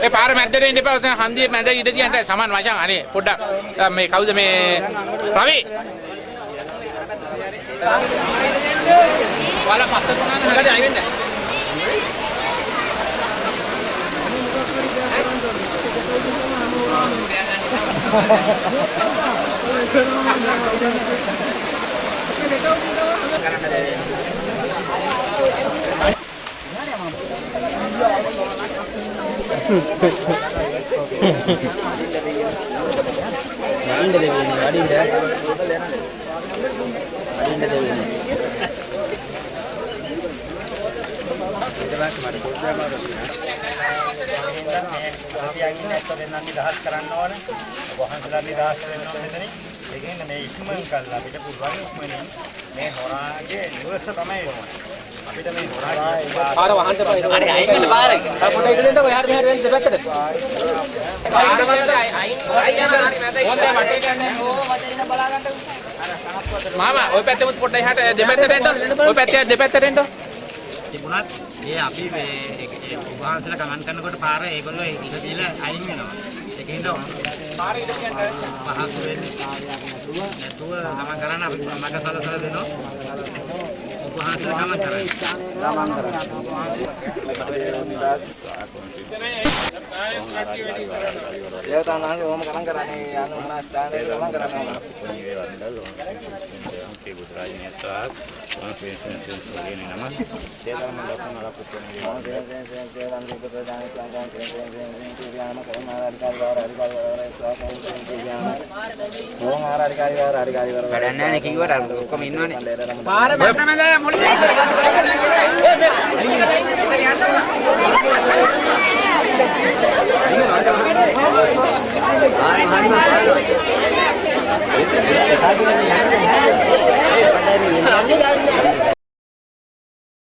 ඒ පාර මැද්දට එන්න එපා. ඔතන හන්දියේ මැද ඉඳ තියන්න සමාන මචං. අනේ පොඩ්ඩක් මේ කවුද මේ රවි? වල පස්සට උනාන හරියට ආයි වෙන්න. මේ ඉක්මන් කළා අපිට පුළුවන් ඉක්මනින් මේ හොරාගේ නිවස තමයි ඕනේ. අපිට මේ හොරාගේ පාර වහන්න බෑ. අනේ අයින් වෙන්න පාර. පොඩ්ඩක් ඉඳලා එහාට මෙහාට වෙන්න දෙපැත්තට. පාර වලට අයින් හොඳයි වටේ ගන්න. ඕ වටේ ඉන්න බලා ගන්න. මාමා ඔය පැත්තෙමුත් පොඩ්ඩක් එහාට දෙපැත්තට එන්න. ඔය පැත්තේ දෙපැත්තට එන්න. තිබුණත් මේ අපි මේ උභාන්සලා ගමන් කරනකොට පාර ඒගොල්ලෝ ඉඳ දීලා අයින් වෙනවා. ඒකින්ද පාර ඉඳ කියන්නේ පහසු වෙන්නේ නැතුව ගමන් කරන්න අපි මග සලසලා දෙනවා. උභාන්සලා ගමන් කරන්නේ. ඒ තානාගේ ඕම ගමන් කරන්නේ යන මොනවා ස්ථානේ ගමන් කරන්නේ. වැඩන්නේ කිව්වට අර ඔක්කොම ඉන්නවනේ. පාර මැදම ගෑ මුලින්.